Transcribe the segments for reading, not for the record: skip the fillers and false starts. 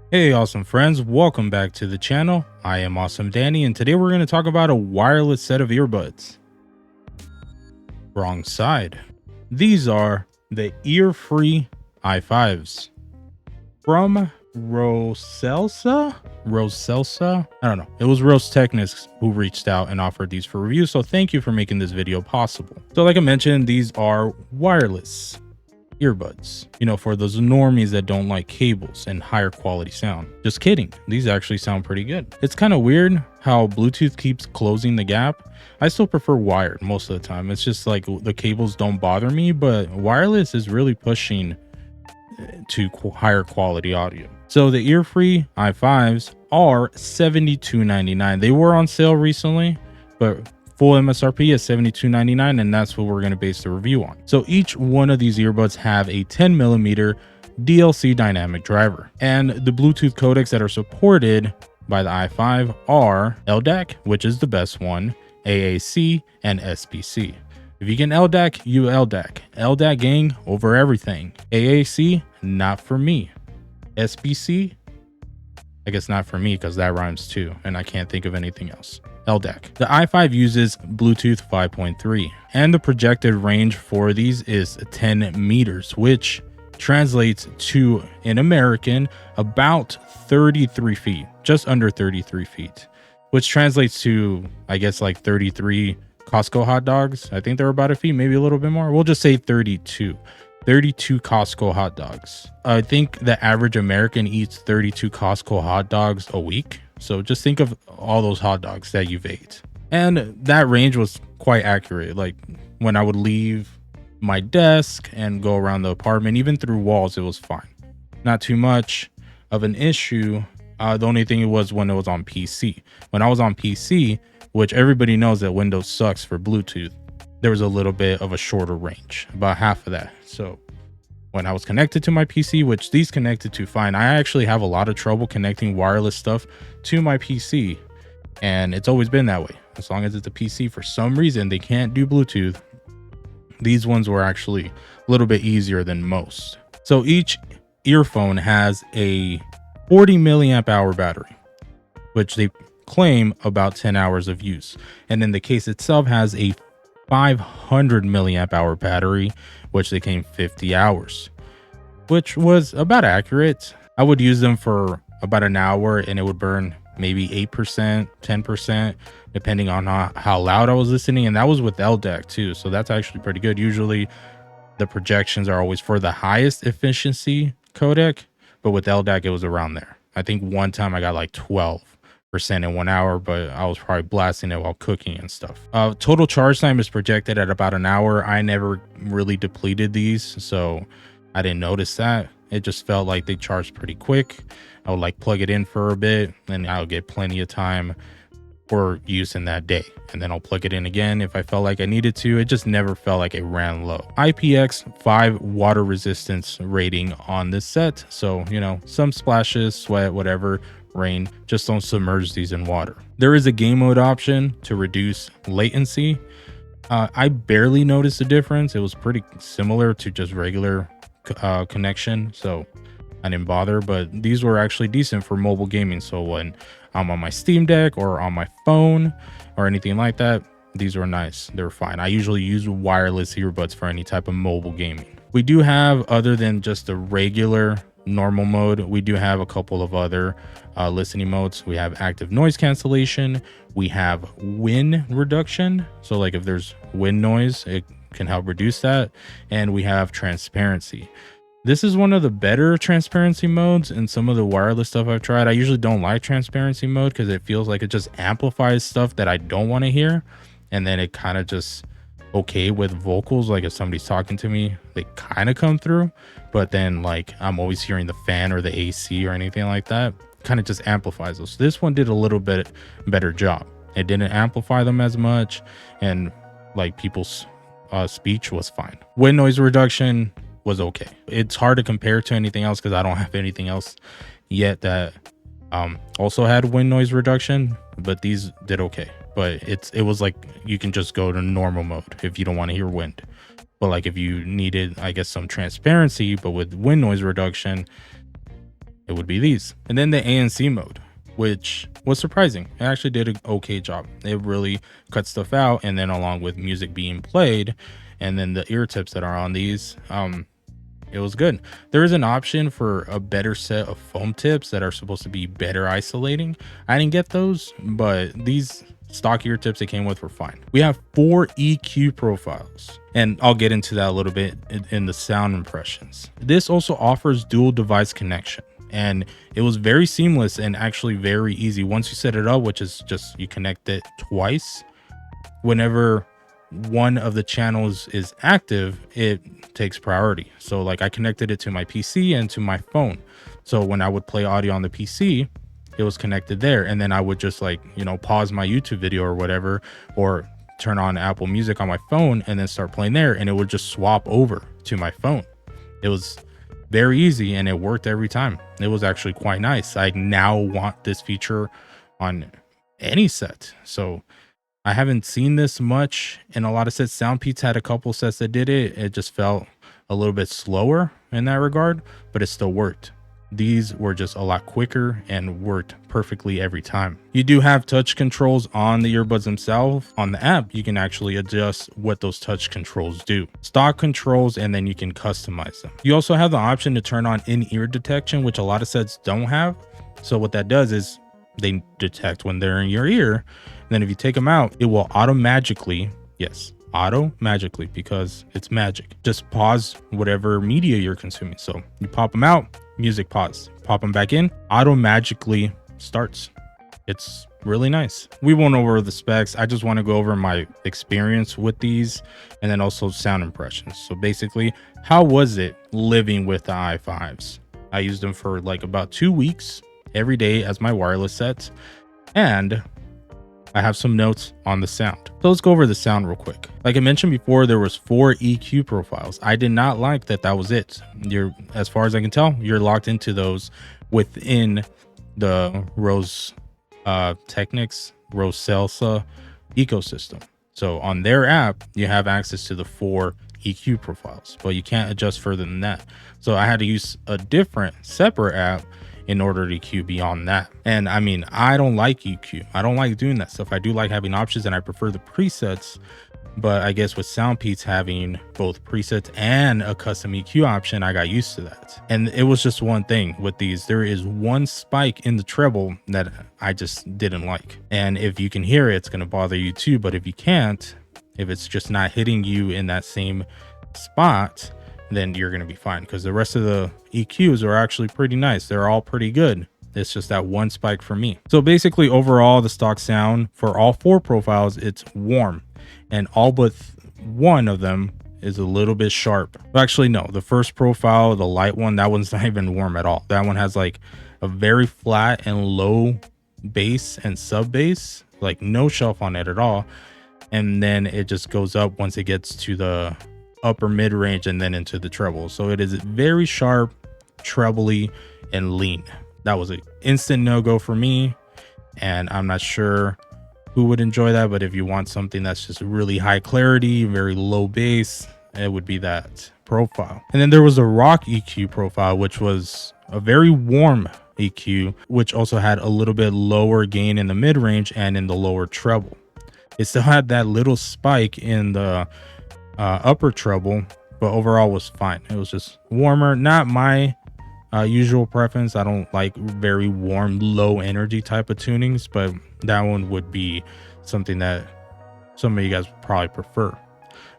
Hey awesome friends, welcome back to the channel. I am Awesome Danny and today we're going to talk about a wireless set of earbuds. Wrong side. These are the Earfree i5s from Roseselsa? I don't know. It was RoseTechnics who reached out and offered these for review, so thank you for making this video possible. So like I mentioned, these are wireless earbuds, for those normies that don't like cables and higher quality sound. Just kidding, these actually sound pretty good. It's kind of weird how Bluetooth keeps closing the gap. I still prefer wired most of the time. It's just like the cables don't bother me, but wireless is really pushing to higher quality audio. So the Earfree i5s are $72.99. They were on sale recently, but full MSRP is $72.99, and that's what we're going to base the review on. So each one of these earbuds have a 10mm DLC dynamic driver, and the Bluetooth codecs that are supported by the i5 are LDAC, which is the best one, AAC, and SBC. If you get an LDAC, you LDAC. LDAC gang over everything. AAC, not for me. SBC, I guess not for me because that rhymes too, and I can't think of anything else. LDAC. The i5 uses Bluetooth 5.3, and the projected range for these is 10 meters, which translates to, in American, about 33 feet, just under 33 feet, which translates to, I guess, like 33 Costco hot dogs. I think they're about a feet, maybe a little bit more. We'll just say 32 Costco hot dogs. I think the average American eats 32 Costco hot dogs a week. So just think of all those hot dogs that you've ate. And that range was quite accurate. Like when I would leave my desk and go around the apartment, even through walls, it was fine. Not too much of an issue. The only thing it was when it was on PC. When I was on PC, which everybody knows that Windows sucks for Bluetooth, there was a little bit of a shorter range, about half of that. So when I was connected to my PC, which these connected to fine, I actually have a lot of trouble connecting wireless stuff to my PC, and it's always been that way. As long as it's a PC, for some reason they can't do Bluetooth. These ones were actually a little bit easier than most. So each earphone has a 40 milliamp hour battery, which they claim about 10 hours of use, and then the case itself has a 500 milliamp hour battery, which they claim 50 hours, which was about accurate. I would use them for about an hour and it would burn maybe 8%, 10%, depending on how loud I was listening. And that was with LDAC too. So that's actually pretty good. Usually the projections are always for the highest efficiency codec, but with LDAC, it was around there. I think one time I got like 12% in 1 hour, but I was probably blasting it while cooking and stuff. Total charge time is projected at about an hour. I never really depleted these, so I didn't notice that. It just felt like they charged pretty quick. I would like plug it in for a bit and I'll get plenty of time for use in that day, and then I'll plug it in again if I felt like I needed to. It just never felt like it ran low. IPX5 water resistance rating on this set, so some splashes, sweat, whatever, rain, just don't submerge these in water. There is a game mode option to reduce latency. I barely noticed a difference. It was pretty similar to just regular connection, so I didn't bother, but these were actually decent for mobile gaming. So when I'm on my Steam Deck or on my phone or anything like that, these were nice. They're fine. I usually use wireless earbuds for any type of mobile gaming. We do have, other than just the regular normal mode, we do have a couple of other listening modes. We have active noise cancellation, we have wind reduction, so like if there's wind noise, it can help reduce that, and we have transparency. This is one of the better transparency modes in some of the wireless stuff I've tried. I usually don't like transparency mode because it feels like it just amplifies stuff that I don't want to hear, and then it kind of just okay with vocals. Like if somebody's talking to me, they kind of come through, but then like I'm always hearing the fan or the AC or anything like that, kind of just amplifies those. So this one did a little bit better job. It didn't amplify them as much, and like people's speech was fine. Wind noise reduction was okay. It's hard to compare to anything else because I don't have anything else yet that also had wind noise reduction, but these did okay. But it was like you can just go to normal mode if you don't want to hear wind. But like if you needed, I guess, some transparency, but with wind noise reduction, it would be these. And then the ANC mode, which was surprising. It actually did an okay job. It really cut stuff out, and then along with music being played and then the ear tips that are on these, it was good. There is an option for a better set of foam tips that are supposed to be better isolating. I didn't get those, but these stock ear tips it came with were fine. We have 4 EQ profiles, and I'll get into that a little bit in the sound impressions. This also offers dual device connection, and it was very seamless and actually very easy once you set it up, which is just you connect it twice. Whenever one of the channels is active, it takes priority. So like I connected it to my PC and to my phone, so when I would play audio on the PC, it was connected there, and then I would just like, you know, pause my YouTube video or whatever, or turn on Apple Music on my phone and then start playing there, and it would just swap over to my phone. It was very easy and it worked every time. It was actually quite nice. I now want this feature on any set. So I haven't seen this much in a lot of sets. Soundpeats had a couple sets that did it. It just felt a little bit slower in that regard, but it still worked. These were just a lot quicker and worked perfectly every time. You do have touch controls on the earbuds themselves. On the app, you can actually adjust what those touch controls do. Stock controls, and then you can customize them. You also have the option to turn on in-ear detection, which a lot of sets don't have. So what that does is they detect when they're in your ear. And then if you take them out, it will auto-magically, yes, auto-magically, because it's magic, just pause whatever media you're consuming. So you pop them out, music pause, pop them back in, auto-magically starts. It's really nice. We won't over the specs. I just want to go over my experience with these and then also sound impressions. So basically, how was it living with the i5s? I used them for like about 2 weeks every day as my wireless sets, and I have some notes on the sound. So let's go over the sound real quick. Like I mentioned before, there was 4 EQ profiles. I did not like that was it. As far as I can tell, you're locked into those within the RoseTechnics, Roseselsa ecosystem. So on their app, you have access to the 4 EQ profiles, but you can't adjust further than that. So I had to use a different separate app in order to EQ beyond that. And I mean, I don't like EQ. I don't like doing that stuff. I do like having options, and I prefer the presets, but I guess with Soundpeats having both presets and a custom EQ option, I got used to that. And it was just one thing with these. There is one spike in the treble that I just didn't like. And if you can hear it, it's gonna bother you too. But if you can't, if it's just not hitting you in that same spot, then you're going to be fine, because the rest of the EQs are actually pretty nice. They're all pretty good. It's just that one spike for me. So basically, overall, the stock sound for all 4 profiles, it's warm, and all but one of them is a little bit sharp. Well, actually, no, the first profile, the light one, that one's not even warm at all. That one has like a very flat and low bass and sub bass, like no shelf on it at all. And then it just goes up once it gets to the upper mid range and then into the treble. So it is very sharp, trebly, and lean. That was an instant no-go for me, and I'm not sure who would enjoy that, but if you want something that's just really high clarity, very low bass, it would be that profile. And then there was a rock EQ profile, which was a very warm EQ, which also had a little bit lower gain in the mid range and in the lower treble. It still had that little spike in the upper treble, but overall was fine. It was just warmer. Not my usual preference. I don't like very warm, low energy type of tunings, but that one would be something that some of you guys would probably prefer.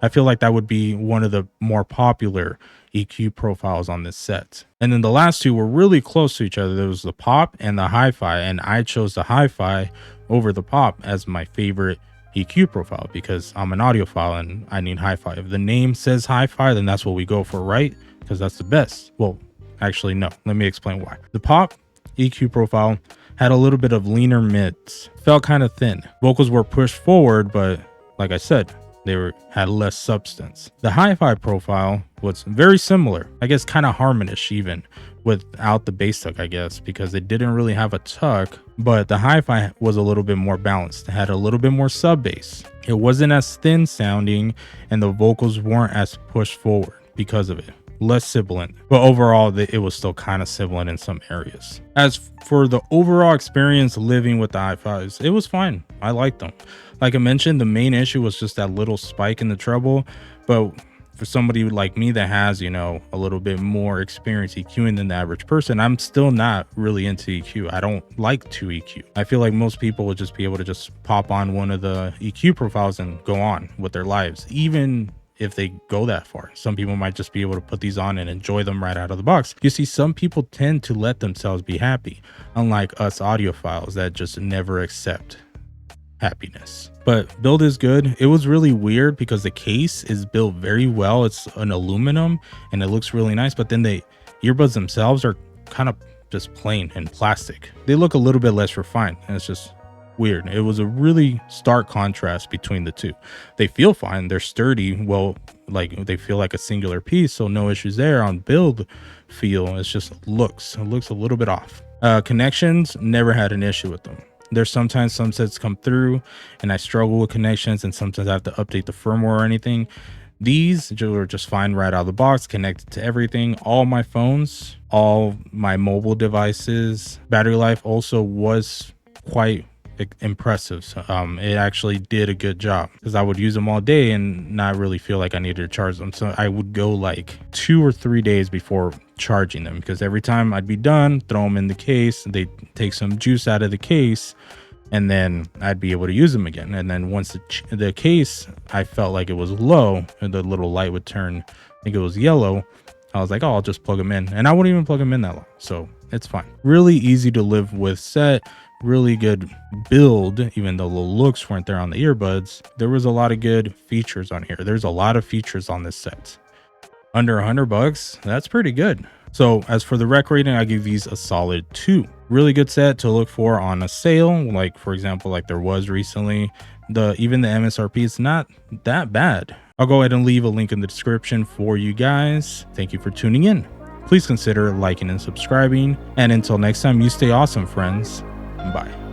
I feel like that would be one of the more popular EQ profiles on this set. And then the last 2 were really close to each other. There was the pop and the hi-fi, and I chose the hi-fi over the pop as my favorite EQ profile because I'm an audiophile and I need hi-fi. If the name says hi-fi, then that's what we go for, right? Because that's the best. Well, actually, no. Let me explain why. The pop EQ profile had a little bit of leaner mids. Felt kind of thin. Vocals were pushed forward, but like I said, they had less substance. The hi-fi profile was very similar. I guess kind of harmonious even without the bass tuck, I guess, because it didn't really have a tuck, but the hi-fi was a little bit more balanced. It had a little bit more sub bass. It wasn't as thin sounding, and the vocals weren't as pushed forward because of it. less sibilant, but overall it was still kind of sibilant in some areas. As for the overall experience living with the i5s, it was fine. I liked them. Like I mentioned, the main issue was just that little spike in the treble, but for somebody like me that has, you know, a little bit more experience EQing than the average person, I'm still not really into EQ. I don't like to EQ. I feel like most people would just be able to just pop on one of the EQ profiles and go on with their lives, even if they go that far. Some people might just be able to put these on and enjoy them right out of the box. You see, some people tend to let themselves be happy, unlike us audiophiles that just never accept happiness. But build is good. It was really weird because the case is built very well. It's an aluminum and it looks really nice, but then the earbuds themselves are kind of just plain and plastic. They look a little bit less refined and it's just weird. It was a really stark contrast between the two. They feel fine, they're sturdy, well, like they feel like a singular piece, so no issues there. On build feel, it looks a little bit off. Connections, never had an issue with them. There's sometimes some sets come through and I struggle with connections, and sometimes I have to update the firmware or anything. These are just fine right out of the box, connected to everything. All my phones, all my mobile devices. Battery life also was quite impressive. So, it actually did a good job because I would use them all day and not really feel like I needed to charge them. So I would go like 2 or 3 days before charging them, because every time I'd be done, throw them in the case, they take some juice out of the case, and then I'd be able to use them again. And then once the case, I felt like it was low and the little light would turn, I think it was yellow, I was like, oh, I'll just plug them in, and I wouldn't even plug them in that long, so it's fine. Really easy to live with set, really good build. Even though the looks weren't there on the earbuds, there was a lot of good features on here. There's a lot of features on this set. Under $100, that's pretty good. So as for the rec rating, I give these a solid 2. Really good set to look for on a sale, like for example, like there was recently. Even the MSRP is not that bad. I'll go ahead and leave a link in the description for you guys. Thank you for tuning in. Please consider liking and subscribing, and until next time, you stay awesome, friends. Bye.